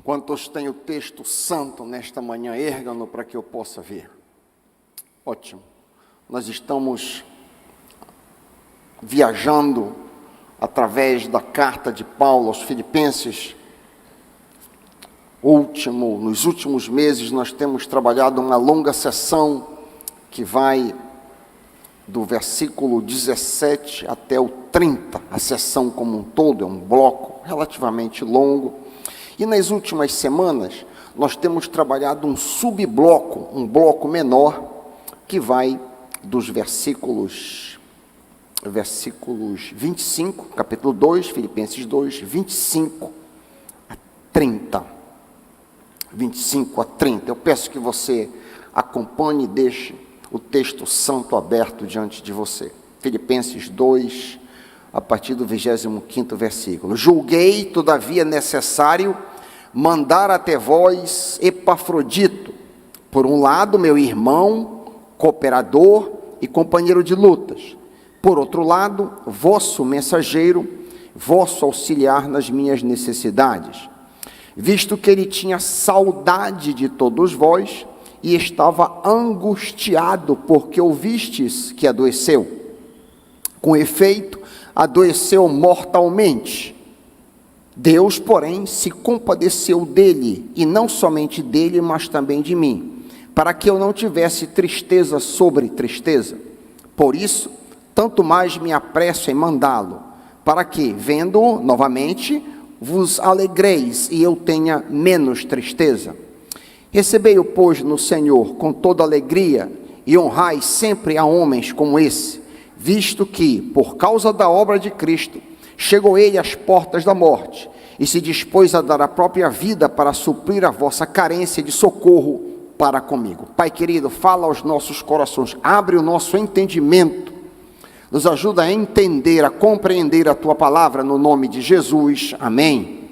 Quantos têm o texto santo nesta manhã? Ergam-no para que eu possa ver. Ótimo. Nós estamos viajando através da carta de Paulo aos Filipenses. Nos últimos meses nós temos trabalhado uma longa sessão que vai do versículo 17 até o 30. A sessão como um todo é um bloco relativamente longo. E nas últimas semanas, nós temos trabalhado um subbloco, um bloco menor, que vai dos versículos 25, capítulo 2, Filipenses 2, 25 a 30. 25 a 30. Eu peço que você acompanhe e deixe o texto santo aberto diante de você. Filipenses 2, a partir do 25º versículo. Julguei, todavia, necessário mandar até vós Epafrodito, por um lado, meu irmão, cooperador e companheiro de lutas, por outro lado, vosso mensageiro, vosso auxiliar nas minhas necessidades, visto que ele tinha saudade de todos vós e estava angustiado porque ouvistes que adoeceu. Com efeito, adoeceu mortalmente. Deus, porém, se compadeceu dele, e não somente dele, mas também de mim, para que eu não tivesse tristeza sobre tristeza. Por isso, tanto mais me apresso em mandá-lo, para que, vendo-o novamente, vos alegreis e eu tenha menos tristeza. Recebei-o, pois, no Senhor com toda alegria, e honrai sempre a homens como esse, visto que, por causa da obra de Cristo, chegou ele às portas da morte, e se dispôs a dar a própria vida para suprir a vossa carência de socorro para comigo. Pai querido, fala aos nossos corações, abre o nosso entendimento, nos ajuda a entender, a compreender a Tua palavra, no nome de Jesus, amém.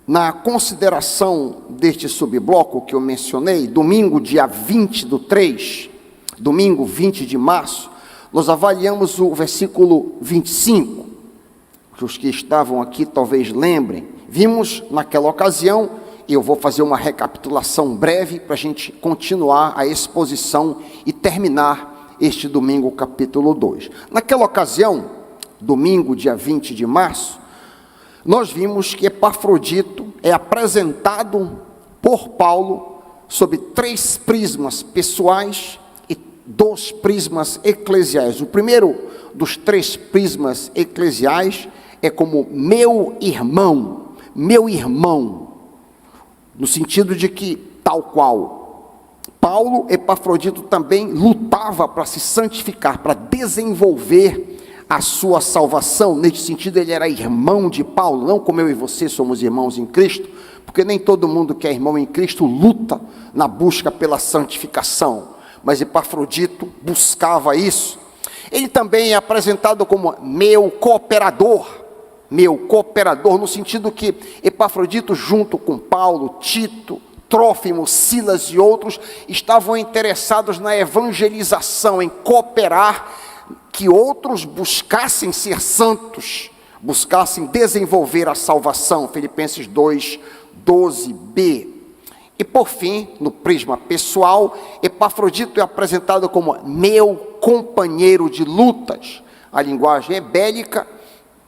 Na consideração deste subbloco que eu mencionei, domingo dia 20/3, domingo 20 de março, nós avaliamos o versículo 25, que os que estavam aqui talvez lembrem. Vimos naquela ocasião, e eu vou fazer uma recapitulação breve para a gente continuar a exposição e terminar este domingo, capítulo 2. Naquela ocasião, domingo dia 20 de março, nós vimos que Epafrodito é apresentado por Paulo sob 3 prismas pessoais e 2 prismas eclesiais. O primeiro dos 3 prismas eclesiais é como meu irmão, no sentido de que, tal qual Paulo, Epafrodito também lutava para se santificar, para desenvolver a sua salvação. Nesse sentido, ele era irmão de Paulo, não como eu e você somos irmãos em Cristo, porque nem todo mundo que é irmão em Cristo luta na busca pela santificação, mas Epafrodito buscava isso. Ele também é apresentado como meu cooperador, no sentido que Epafrodito, junto com Paulo, Tito, Trófimo, Silas e outros, estavam interessados na evangelização, em cooperar, que outros buscassem ser santos, buscassem desenvolver a salvação. Filipenses 2, 12b. E por fim, no prisma pessoal, Epafrodito é apresentado como meu companheiro de lutas. A linguagem é bélica.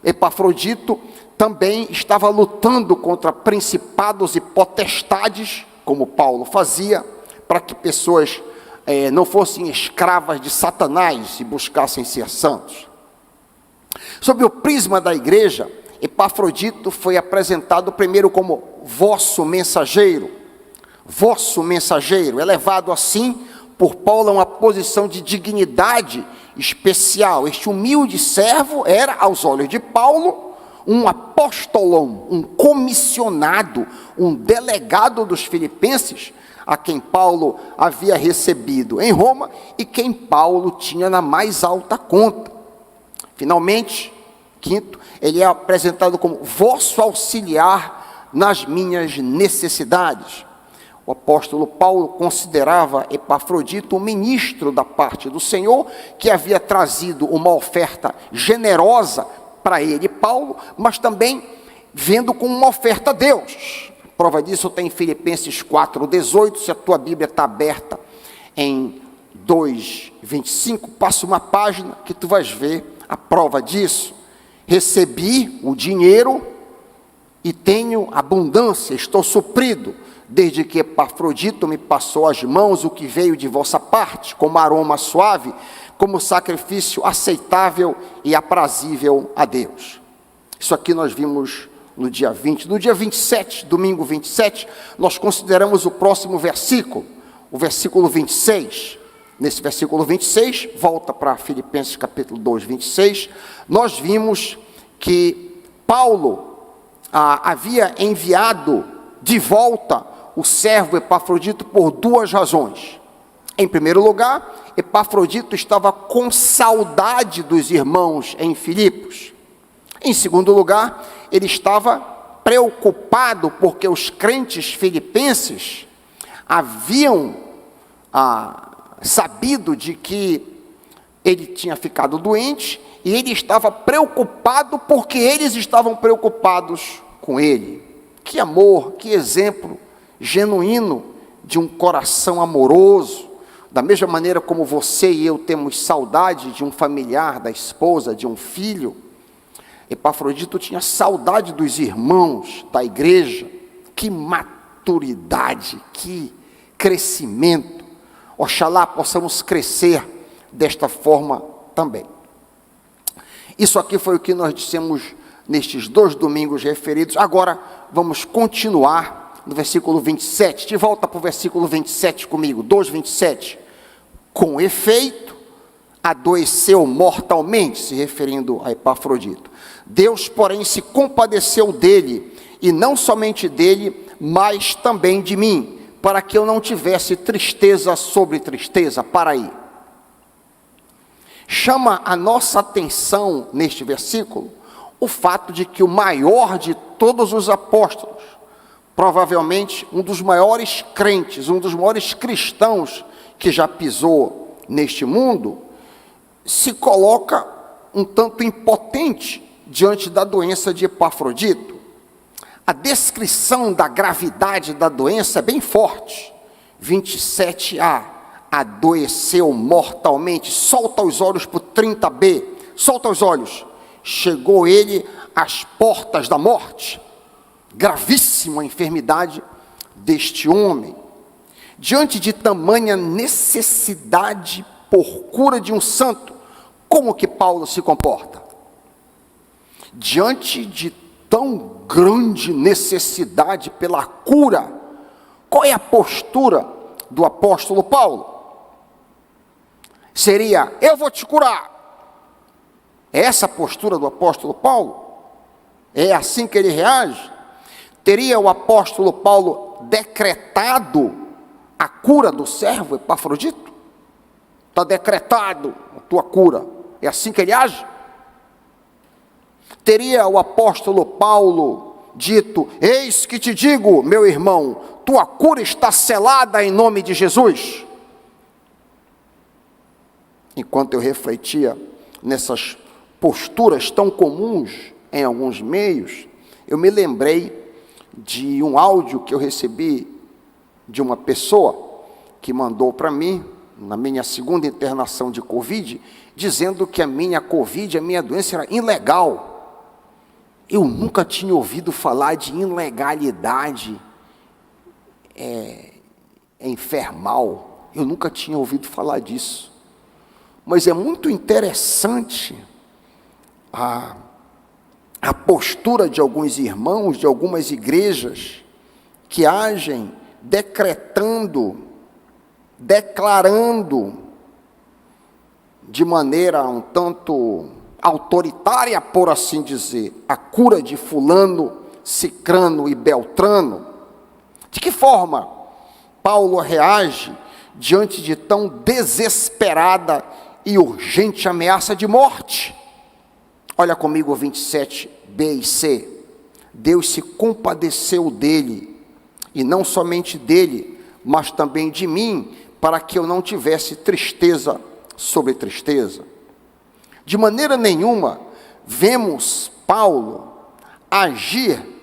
Epafrodito também estava lutando contra principados e potestades, como Paulo fazia, para que pessoas não fossem escravas de Satanás e buscassem ser santos. Sob o prisma da igreja, Epafrodito foi apresentado primeiro como vosso mensageiro, elevado assim por Paulo a uma posição de dignidade especial. Este humilde servo era, aos olhos de Paulo, um apóstolon, um comissionado, um delegado dos filipenses, a quem Paulo havia recebido em Roma e quem Paulo tinha na mais alta conta. Finalmente, quinto, ele é apresentado como vosso auxiliar nas minhas necessidades. O apóstolo Paulo considerava Epafrodito um ministro da parte do Senhor, que havia trazido uma oferta generosa para ele, Paulo, mas também vendo como uma oferta a Deus. Prova disso tem em Filipenses 4:18, se a tua Bíblia está aberta em 2:25, passa uma página que tu vais ver a prova disso. Recebi o dinheiro e tenho abundância, estou suprido, desde que Epafrodito me passou às mãos o que veio de vossa parte, como aroma suave, como sacrifício aceitável e aprazível a Deus. Isso aqui nós vimos no dia 20. No dia 27, domingo 27, nós consideramos o próximo versículo, o versículo 26. Nesse versículo 26, volta para Filipenses capítulo 2, 26, nós vimos que Paulo havia enviado de volta o servo Epafrodito por duas razões. Em primeiro lugar, Epafrodito estava com saudade dos irmãos em Filipos. Em segundo lugar, ele estava preocupado porque os crentes filipenses haviam sabido de que ele tinha ficado doente e ele estava preocupado porque eles estavam preocupados com ele. Que amor, que exemplo genuíno de um coração amoroso. Da mesma maneira como você e eu temos saudade de um familiar, da esposa, de um filho, Epafrodito tinha saudade dos irmãos da igreja. Que maturidade, que crescimento. Oxalá possamos crescer desta forma também. Isso aqui foi o que nós dissemos nestes 2 domingos referidos. Agora vamos continuar no versículo 27. De volta para o versículo 27 comigo, 2:27. Com efeito, adoeceu mortalmente, se referindo a Epafrodito. Deus, porém, se compadeceu dele, e não somente dele, mas também de mim, para que eu não tivesse tristeza sobre tristeza. Para aí. Chama a nossa atenção, neste versículo, o fato de que o maior de todos os apóstolos, provavelmente um dos maiores crentes, um dos maiores cristãos que já pisou neste mundo, se coloca um tanto impotente diante da doença de Epafrodito. A descrição da gravidade da doença é bem forte. 27a, adoeceu mortalmente. Solta os olhos para o 30b, solta os olhos. Chegou ele às portas da morte. Gravíssima enfermidade deste homem. Diante de tamanha necessidade por cura de um santo, como que Paulo se comporta? Diante de tão grande necessidade pela cura, qual é a postura do apóstolo Paulo? Seria, eu vou te curar. É essa a postura do apóstolo Paulo? É assim que ele reage? Teria o apóstolo Paulo decretado a cura do servo Epafrodito? Está decretado a tua cura. É assim que ele age? Teria o apóstolo Paulo dito, eis que te digo, meu irmão, tua cura está selada em nome de Jesus? Enquanto eu refletia nessas posturas tão comuns em alguns meios, eu me lembrei de um áudio que eu recebi de uma pessoa que mandou para mim, na minha segunda internação de Covid, dizendo que a minha Covid, a minha doença era ilegal. Eu nunca tinha ouvido falar de ilegalidade enfermal. Eu nunca tinha ouvido falar disso. Mas é muito interessante a postura de alguns irmãos, de algumas igrejas, que agem decretando, declarando, de maneira um tanto autoritária, por assim dizer, a cura de fulano, cicrano e beltrano. De que forma Paulo reage diante de tão desesperada e urgente ameaça de morte? Olha comigo 27b e c. Deus se compadeceu dele, e não somente dele, mas também de mim, para que eu não tivesse tristeza sobre tristeza. De maneira nenhuma vemos Paulo agir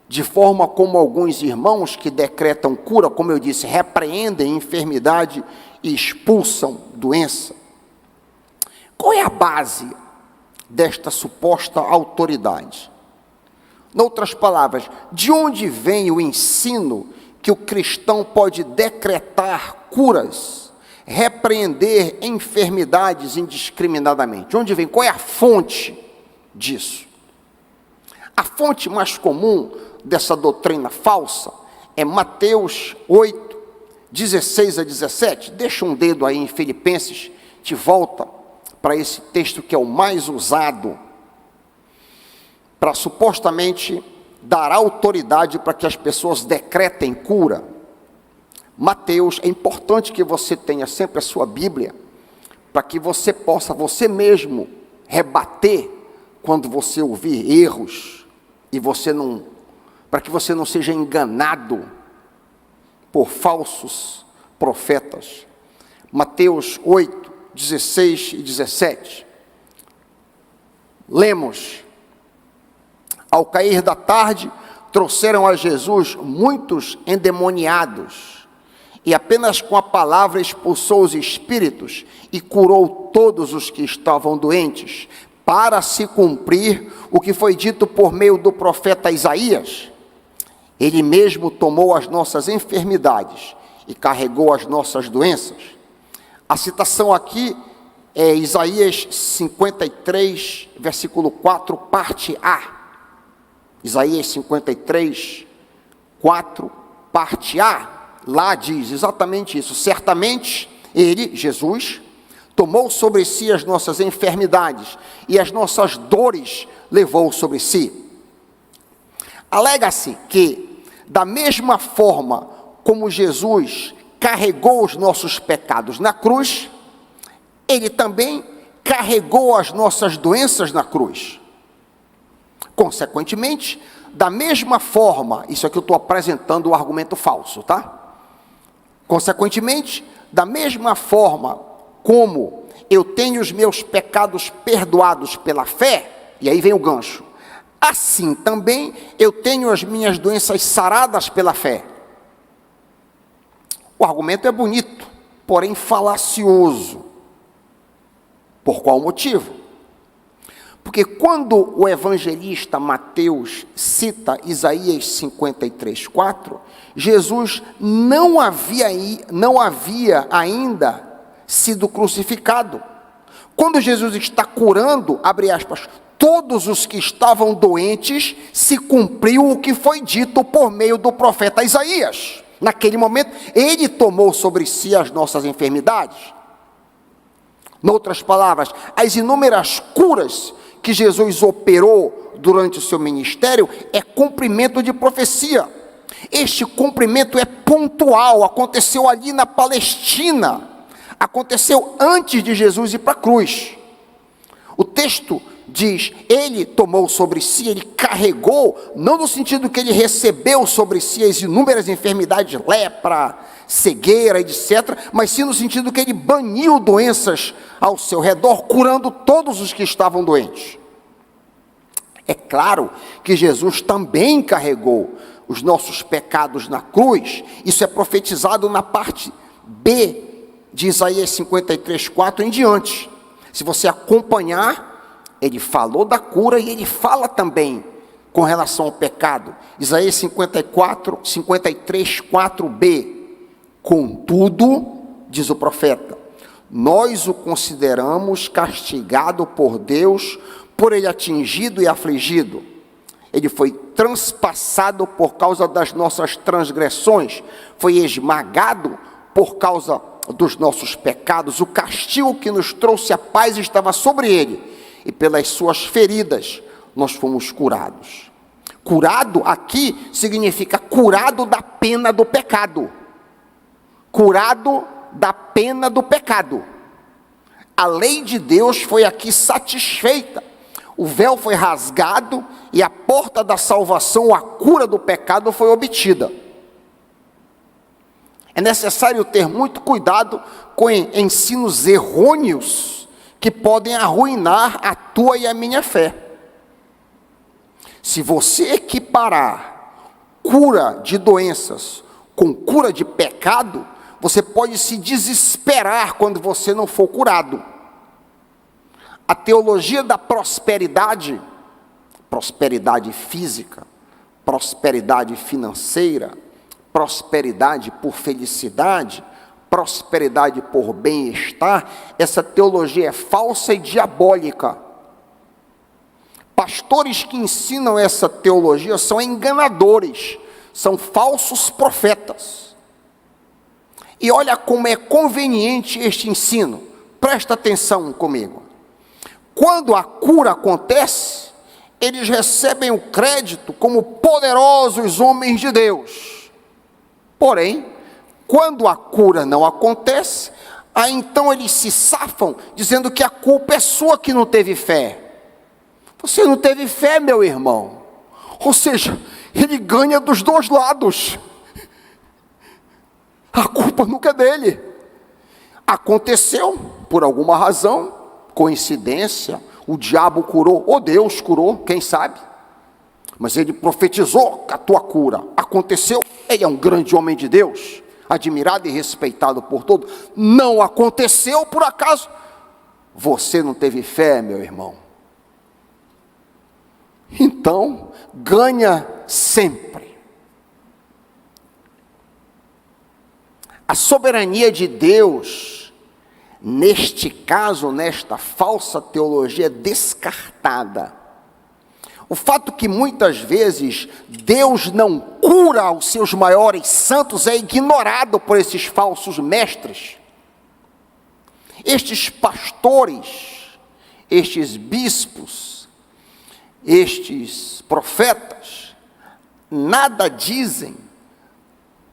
de forma como alguns irmãos que decretam cura, como eu disse, repreendem enfermidade e expulsam doença. Qual é a base desta suposta autoridade? Em outras palavras, de onde vem o ensino que o cristão pode decretar curas, repreender enfermidades indiscriminadamente? De onde vem? Qual é a fonte disso? A fonte mais comum dessa doutrina falsa é Mateus 8, 16 a 17. Deixa um dedo aí em Filipenses, te volta para esse texto que é o mais usado para supostamente dar autoridade para que as pessoas decretem cura. Mateus, é importante que você tenha sempre a sua Bíblia, para que você possa, você mesmo, rebater quando você ouvir erros, e para que você não seja enganado por falsos profetas. Mateus 8, 16 e 17. Lemos: ao cair da tarde, trouxeram a Jesus muitos endemoniados, e apenas com a palavra expulsou os espíritos e curou todos os que estavam doentes, para se cumprir o que foi dito por meio do profeta Isaías. Ele mesmo tomou as nossas enfermidades e carregou as nossas doenças. A citação aqui é Isaías 53, versículo 4, parte A. Isaías 53, 4, parte A, lá diz exatamente isso. Certamente ele, Jesus, tomou sobre si as nossas enfermidades e as nossas dores levou sobre si. Alega-se que, da mesma forma como Jesus carregou os nossos pecados na cruz, ele também carregou as nossas doenças na cruz. Consequentemente, da mesma forma, isso aqui eu estou apresentando o argumento falso, tá? Consequentemente, da mesma forma como eu tenho os meus pecados perdoados pela fé, e aí vem o gancho, assim também eu tenho as minhas doenças saradas pela fé. O argumento é bonito, porém falacioso. Por qual motivo? Porque quando o evangelista Mateus cita Isaías 53, 4, Jesus não havia ainda sido crucificado. Quando Jesus está curando, abre aspas, todos os que estavam doentes, se cumpriu o que foi dito por meio do profeta Isaías. Naquele momento, ele tomou sobre si as nossas enfermidades. Em outras palavras, as inúmeras curas que Jesus operou durante o seu ministério é cumprimento de profecia. Este cumprimento é pontual, aconteceu ali na Palestina, aconteceu antes de Jesus ir para a cruz. O texto diz, ele tomou sobre si, ele carregou, não no sentido que ele recebeu sobre si as inúmeras enfermidades, lepra, cegueira, etc., mas sim no sentido que ele baniu doenças ao seu redor, curando todos os que estavam doentes. É claro que Jesus também carregou os nossos pecados na cruz. Isso é profetizado na parte B de Isaías 53, 4 em diante. Se você acompanhar, ele falou da cura e ele fala também com relação ao pecado. Isaías 53, 4b. Contudo, diz o profeta, nós o consideramos castigado por Deus, por ele atingido e afligido. Ele foi transpassado por causa das nossas transgressões, foi esmagado por causa dos nossos pecados. O castigo que nos trouxe a paz estava sobre ele, e pelas suas feridas nós fomos curados. Curado aqui significa curado da pena do pecado. Curado da pena do pecado. A lei de Deus foi aqui satisfeita. O véu foi rasgado e a porta da salvação, a cura do pecado foi obtida. É necessário ter muito cuidado com ensinos errôneos que podem arruinar a tua e a minha fé. Se você equiparar cura de doenças com cura de pecado, você pode se desesperar quando você não for curado. A teologia da prosperidade, prosperidade física, prosperidade financeira, prosperidade por felicidade, prosperidade por bem-estar, essa teologia é falsa e diabólica. Pastores que ensinam essa teologia são enganadores, são falsos profetas. E olha como é conveniente este ensino, presta atenção comigo. Quando a cura acontece, eles recebem o crédito como poderosos homens de Deus. Porém, quando a cura não acontece, aí então eles se safam, dizendo que a culpa é sua que não teve fé. Você não teve fé, meu irmão. Ou seja, ele ganha dos dois lados. A culpa nunca é dele. Aconteceu, por alguma razão, coincidência, o diabo curou, ou Deus curou, quem sabe? Mas ele profetizou a tua cura. Aconteceu, ele é um grande homem de Deus, admirado e respeitado por todos. Não aconteceu, por acaso, você não teve fé, meu irmão. Então, ganha sempre. A soberania de Deus, neste caso, nesta falsa teologia, é descartada. O fato que muitas vezes Deus não cura os seus maiores santos é ignorado por esses falsos mestres. Estes pastores, estes bispos, estes profetas, nada dizem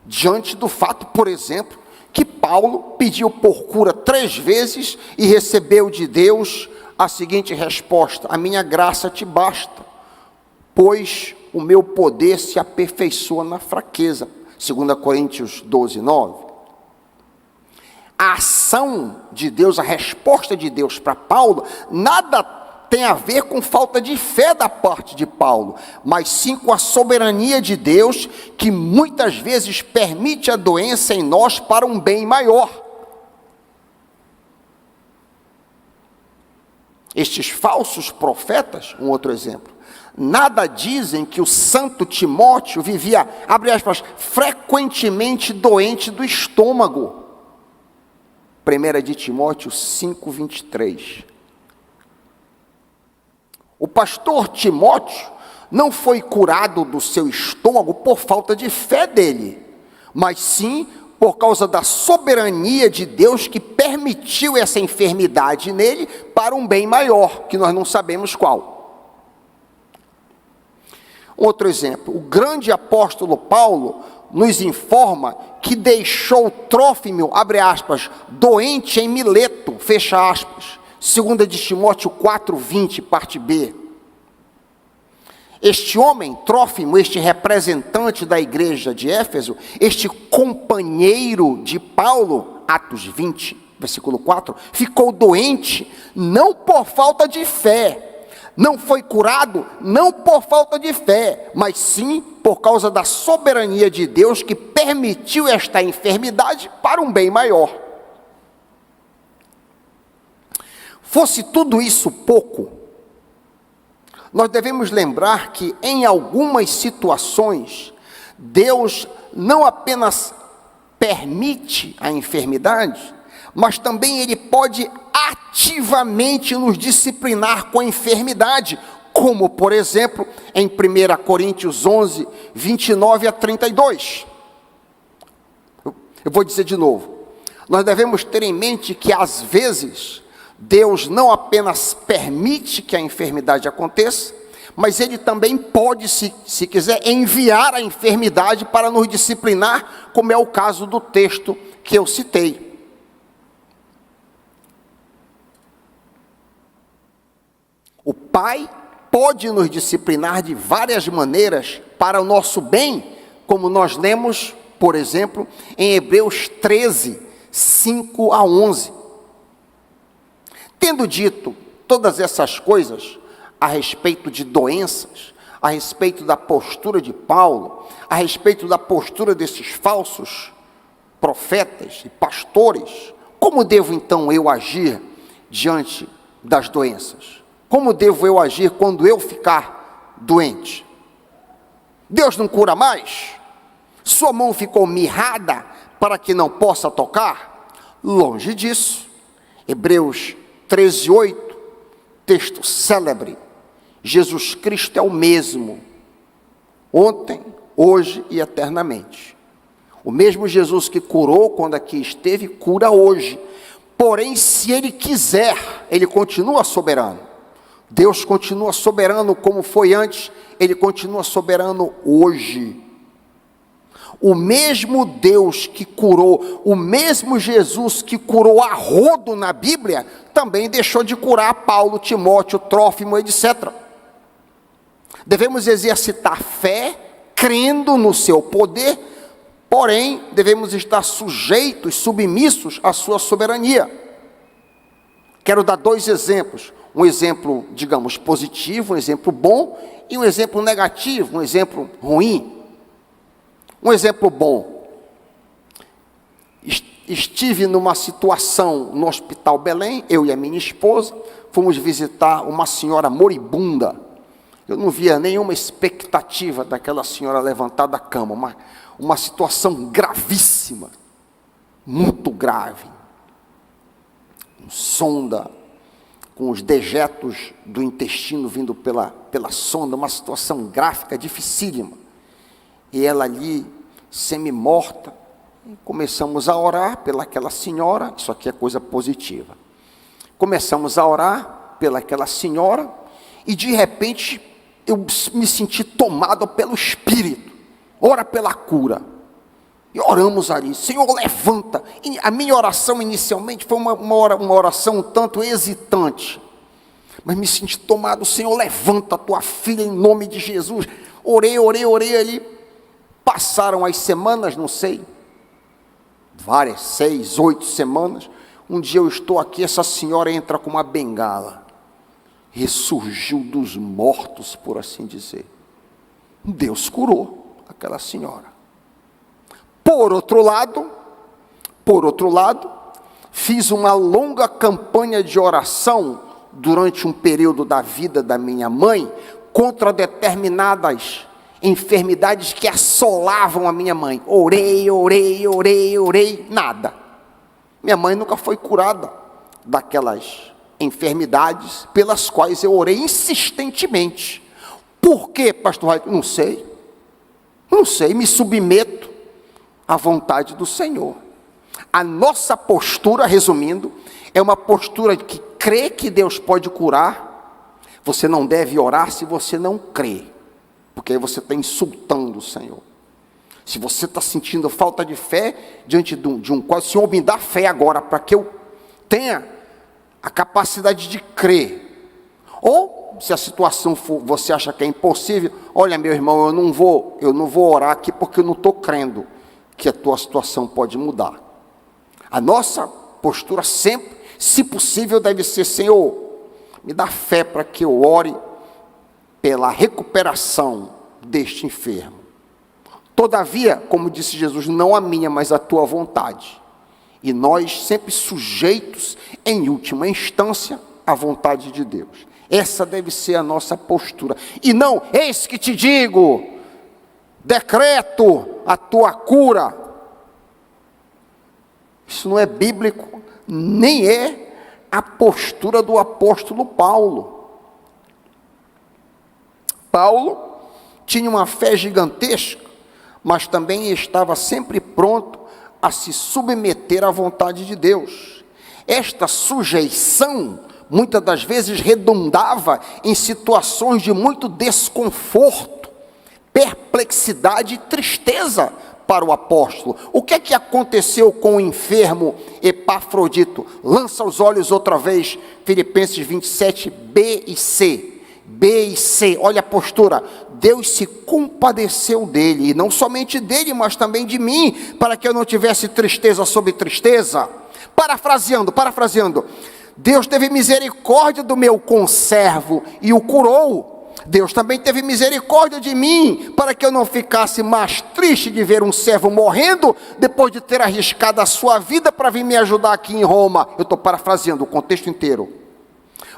diante do fato, por exemplo, que Paulo pediu por cura 3 vezes e recebeu de Deus a seguinte resposta: a minha graça te basta, pois o meu poder se aperfeiçoa na fraqueza. 2 Coríntios 12, 9. A ação de Deus, a resposta de Deus para Paulo, nada tem a ver com falta de fé da parte de Paulo, mas sim com a soberania de Deus, que muitas vezes permite a doença em nós para um bem maior. Estes falsos profetas, um outro exemplo, nada dizem que o santo Timóteo vivia, abre aspas, frequentemente doente do estômago. 1 de Timóteo 5, 23. O pastor Timóteo não foi curado do seu estômago por falta de fé dele, mas sim por causa da soberania de Deus que permitiu essa enfermidade nele para um bem maior, que nós não sabemos qual. Outro exemplo, o grande apóstolo Paulo nos informa que deixou Trófimo, abre aspas, doente em Mileto, fecha aspas, 2 de Timóteo 4, 20, parte B. Este homem, Trófimo, este representante da igreja de Éfeso, este companheiro de Paulo, Atos 20, versículo 4, ficou doente, não por falta de fé, não foi curado, não por falta de fé, mas sim por causa da soberania de Deus que permitiu esta enfermidade para um bem maior. Fosse tudo isso pouco, nós devemos lembrar que em algumas situações, Deus não apenas permite a enfermidade, mas também Ele pode ativamente nos disciplinar com a enfermidade, como, por exemplo, em 1 Coríntios 11, 29 a 32. Eu vou dizer de novo, nós devemos ter em mente que às vezes Deus não apenas permite que a enfermidade aconteça, mas Ele também pode, se quiser, enviar a enfermidade para nos disciplinar, como é o caso do texto que eu citei. O Pai pode nos disciplinar de várias maneiras para o nosso bem, como nós lemos, por exemplo, em Hebreus 13, 5 a 11. Tendo dito todas essas coisas a respeito de doenças, a respeito da postura de Paulo, a respeito da postura desses falsos profetas e pastores, como devo então eu agir diante das doenças? Como devo eu agir quando eu ficar doente? Deus não cura mais? Sua mão ficou mirrada para que não possa tocar? Longe disso. Hebreus 13:8, texto célebre. Jesus Cristo é o mesmo, ontem, hoje e eternamente. O mesmo Jesus que curou quando aqui esteve, cura hoje. Porém, se Ele quiser, Ele continua soberano. Deus continua soberano como foi antes, Ele continua soberano hoje. O mesmo Deus que curou, o mesmo Jesus que curou a rodo na Bíblia, também deixou de curar Paulo, Timóteo, Trófimo, etc. Devemos exercitar fé, crendo no seu poder, porém, devemos estar sujeitos, submissos à sua soberania. Quero dar 2 exemplos. Um exemplo, digamos, positivo, um exemplo bom, e um exemplo negativo, um exemplo ruim. Um exemplo bom. Estive numa situação no Hospital Belém, eu e a minha esposa, fomos visitar uma senhora moribunda. Eu não via nenhuma expectativa daquela senhora levantar da cama, uma situação gravíssima, muito grave. Sonda, com os dejetos do intestino vindo pela sonda, uma situação gráfica, dificílima. E ela ali, semi-morta, começamos a orar pelaquela senhora, isso aqui é coisa positiva. Começamos a orar pelaquela senhora, e de repente, eu me senti tomado pelo Espírito. Ora pela cura. E oramos ali, Senhor, levanta. E a minha oração inicialmente foi uma oração um tanto hesitante. Mas me senti tomado, Senhor, levanta a tua filha em nome de Jesus. Orei ali. Passaram as semanas, não sei, várias, 6, 8 semanas. Um dia eu estou aqui, essa senhora entra com uma bengala. Ressurgiu dos mortos, por assim dizer. Deus curou aquela senhora. Por outro lado, fiz uma longa campanha de oração durante um período da vida da minha mãe contra determinadas enfermidades que assolavam a minha mãe. Orei, nada. Minha mãe nunca foi curada daquelas enfermidades pelas quais eu orei insistentemente. Por quê, pastor Raio? Não sei, me submeto à vontade do Senhor. A nossa postura, resumindo, é uma postura que crê que Deus pode curar. Você não deve orar se você não crê, porque aí você está insultando o Senhor. Se você está sentindo falta de fé diante de um quadro, Senhor, me dá fé agora, para que eu tenha a capacidade de crer. Ou, se a situação for, você acha que é impossível, olha, meu irmão, eu não vou orar aqui porque eu não estou crendo que a tua situação pode mudar. A nossa postura sempre, se possível, deve ser, Senhor, me dá fé para que eu ore pela recuperação deste enfermo. Todavia, como disse Jesus, não a minha, mas a tua vontade. E nós sempre sujeitos, em última instância, à vontade de Deus. Essa deve ser a nossa postura. E não, eis que te digo, decreto a tua cura. Isso não é bíblico, nem é a postura do apóstolo Paulo. Paulo tinha uma fé gigantesca, mas também estava sempre pronto a se submeter à vontade de Deus. Esta sujeição, muitas das vezes, redundava em situações de muito desconforto, perplexidade e tristeza para o apóstolo. O que é que aconteceu com o enfermo Epafrodito? Lança os olhos outra vez, Filipenses 27, B e C. B e C, olha a postura. Deus se compadeceu dele, e não somente dele, mas também de mim, para que eu não tivesse tristeza sobre tristeza. Parafraseando, Deus teve misericórdia do meu conservo e o curou, Deus também teve misericórdia de mim, para que eu não ficasse mais triste de ver um servo morrendo, depois de ter arriscado a sua vida para vir me ajudar aqui em Roma. Eu estou parafraseando o contexto inteiro.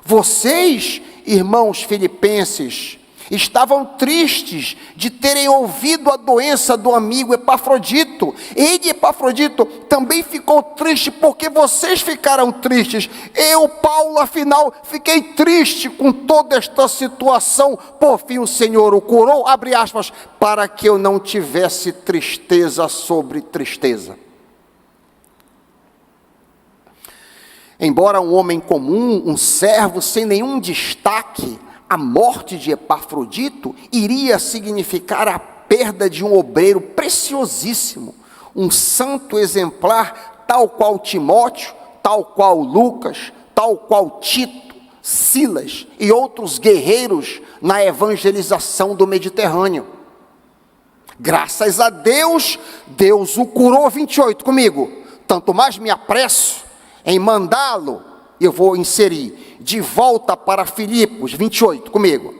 Vocês, irmãos filipenses, estavam tristes de terem ouvido a doença do amigo Epafrodito. Ele, Epafrodito, também ficou triste porque vocês ficaram tristes. Eu, Paulo, afinal, fiquei triste com toda esta situação. Por fim, o Senhor o curou, abre aspas, para que eu não tivesse tristeza sobre tristeza. Embora um homem comum, um servo sem nenhum destaque, a morte de Epafrodito iria significar a perda de um obreiro preciosíssimo, um santo exemplar, tal qual Timóteo, tal qual Lucas, tal qual Tito, Silas e outros guerreiros na evangelização do Mediterrâneo. Graças a Deus, Deus o curou. 28 comigo. Tanto mais me apresso em mandá-lo, eu vou inserir, de volta para Filipos, 28 comigo,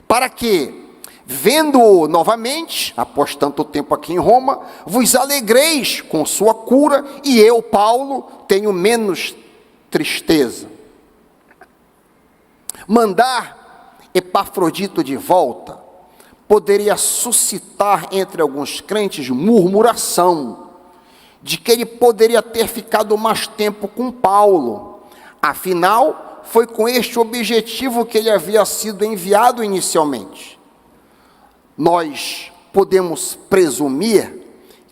para que, vendo-o novamente, após tanto tempo aqui em Roma, vos alegreis com sua cura, e eu, Paulo, tenho menos tristeza. Mandar Epafrodito de volta poderia suscitar entre alguns crentes murmuração de que ele poderia ter ficado mais tempo com Paulo. Afinal, foi com este objetivo que ele havia sido enviado inicialmente. Nós podemos presumir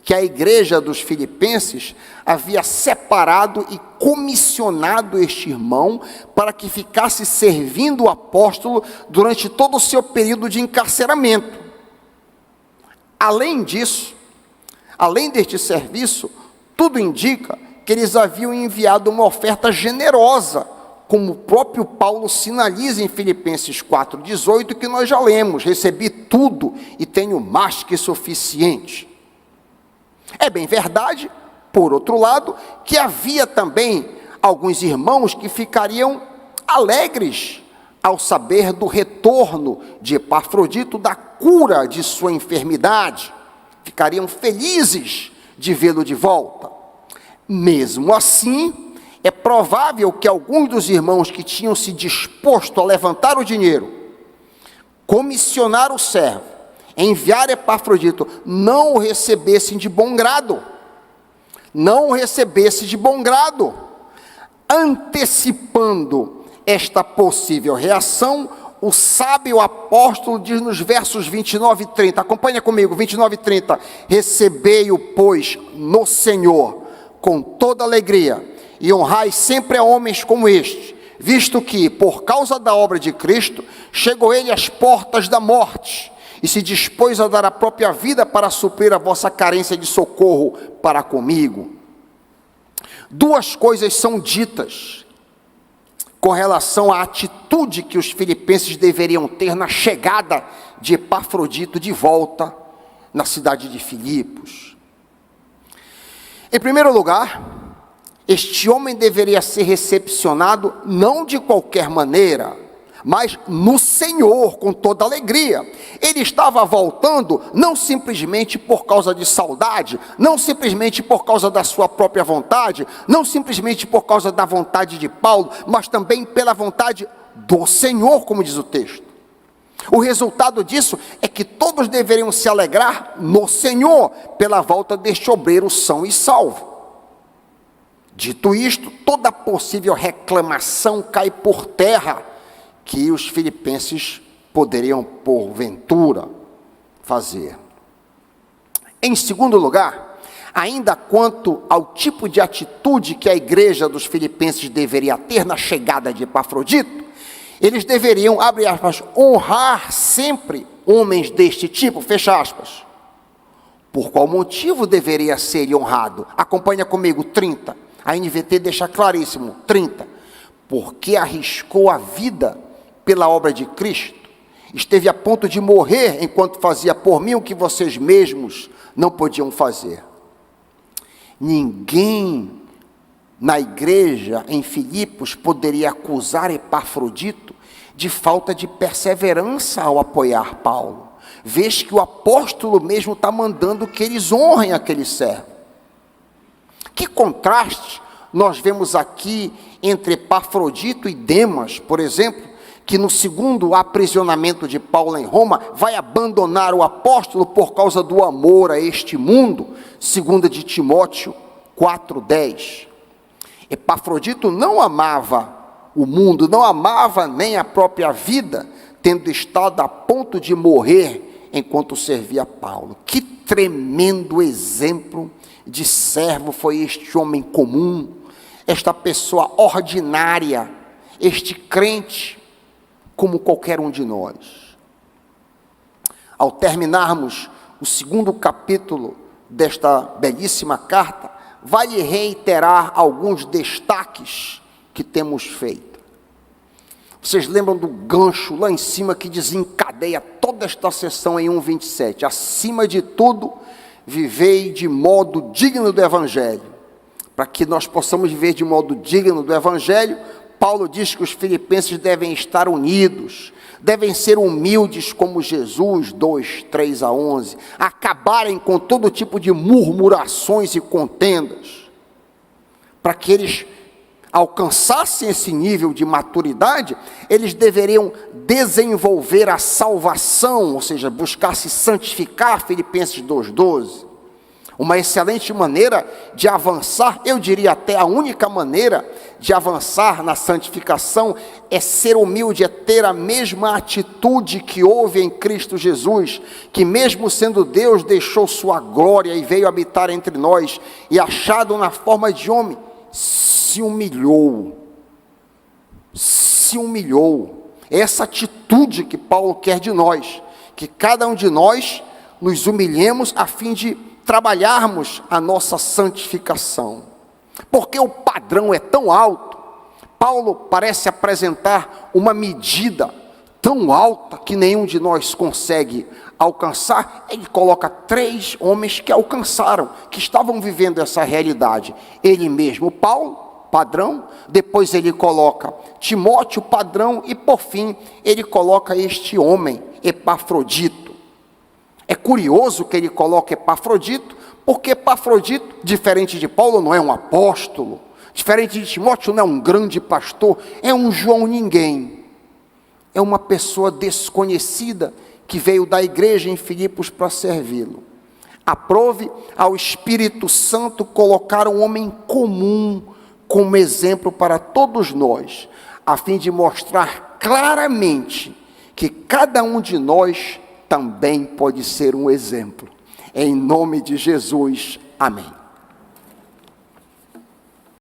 que a igreja dos filipenses havia separado e comissionado este irmão para que ficasse servindo o apóstolo durante todo o seu período de encarceramento. Além disso, além deste serviço, tudo indica que eles haviam enviado uma oferta generosa, como o próprio Paulo sinaliza em Filipenses 4,18, que nós já lemos: recebi tudo e tenho mais que suficiente. É bem verdade, por outro lado, que havia também alguns irmãos que ficariam alegres ao saber do retorno de Epafrodito, da cura de sua enfermidade. Ficariam felizes de vê-lo de volta. Mesmo assim, é provável que alguns dos irmãos que tinham se disposto a levantar o dinheiro, comissionar o servo, enviar Epafrodito, não o recebessem de bom grado. Não o recebesse de bom grado. Antecipando esta possível reação, o sábio apóstolo diz nos versos 29 e 30, acompanha comigo, 29 e 30, recebei-o, pois, no Senhor, com toda alegria, e honrai sempre a homens como este, visto que, por causa da obra de Cristo, chegou ele às portas da morte, e se dispôs a dar a própria vida para suprir a vossa carência de socorro para comigo. Duas coisas são ditas com relação à atitude que os filipenses deveriam ter na chegada de Epafrodito de volta na cidade de Filipos. Em primeiro lugar, este homem deveria ser recepcionado não de qualquer maneira, mas no Senhor, com toda alegria. Ele estava voltando não simplesmente por causa de saudade, não simplesmente por causa da sua própria vontade, não simplesmente por causa da vontade de Paulo, mas também pela vontade do Senhor, como diz o texto. O resultado disso é que todos deveriam se alegrar no Senhor pela volta deste obreiro são e salvo. Dito isto, toda possível reclamação cai por terra que os filipenses poderiam, porventura, fazer. Em segundo lugar, ainda quanto ao tipo de atitude que a igreja dos filipenses deveria ter na chegada de Epafrodito, eles deveriam, abre aspas, honrar sempre homens deste tipo, fecha aspas. Por qual motivo deveria ser honrado? Acompanha comigo, 30. A NVT deixa claríssimo, 30. Porque arriscou a vida pela obra de Cristo, esteve a ponto de morrer enquanto fazia por mim o que vocês mesmos não podiam fazer. Ninguém na igreja em Filipos poderia acusar Epafrodito de falta de perseverança ao apoiar Paulo. Vês que o apóstolo mesmo está mandando que eles honrem aquele servo. Que contraste nós vemos aqui entre Epafrodito e Demas, por exemplo, que no segundo aprisionamento de Paulo em Roma, vai abandonar o apóstolo por causa do amor a este mundo, segunda de Timóteo 4:10. Epafrodito não amava o mundo, não amava nem a própria vida, tendo estado a ponto de morrer enquanto servia Paulo. Que tremendo exemplo de servo foi este homem comum, esta pessoa ordinária, este crente, como qualquer um de nós. Ao terminarmos o segundo capítulo desta belíssima carta, vale reiterar alguns destaques que temos feito. Vocês lembram do gancho lá em cima que desencadeia toda esta sessão em 1:27? Acima de tudo, vivei de modo digno do Evangelho. Para que nós possamos viver de modo digno do Evangelho, Paulo diz que os filipenses devem estar unidos, devem ser humildes como Jesus, 2:3-11, acabarem com todo tipo de murmurações e contendas. Para que eles alcançassem esse nível de maturidade, eles deveriam desenvolver a salvação, ou seja, buscar se santificar, Filipenses 2:12. Uma excelente maneira de avançar, eu diria até a única maneira de avançar na santificação é ser humilde, é ter a mesma atitude que houve em Cristo Jesus, que mesmo sendo Deus, deixou sua glória e veio habitar entre nós, e achado na forma de homem, se humilhou. Essa atitude que Paulo quer de nós, que cada um de nós nos humilhemos a fim de trabalharmos a nossa santificação. Porque o padrão é tão alto, Paulo parece apresentar uma medida tão alta que nenhum de nós consegue alcançar. Ele coloca 3 homens que alcançaram, que estavam vivendo essa realidade. Ele mesmo, Paulo, padrão, depois ele coloca Timóteo, padrão, e por fim ele coloca este homem, Epafrodito. É curioso que ele coloque Epafrodito, porque Epafrodito, diferente de Paulo, não é um apóstolo, diferente de Timóteo, não é um grande pastor, é um João ninguém, é uma pessoa desconhecida, que veio da igreja em Filipos para servi-lo. Aprove ao Espírito Santo colocar um homem comum como exemplo para todos nós, a fim de mostrar claramente que cada um de nós também pode ser um exemplo. Em nome de Jesus, amém.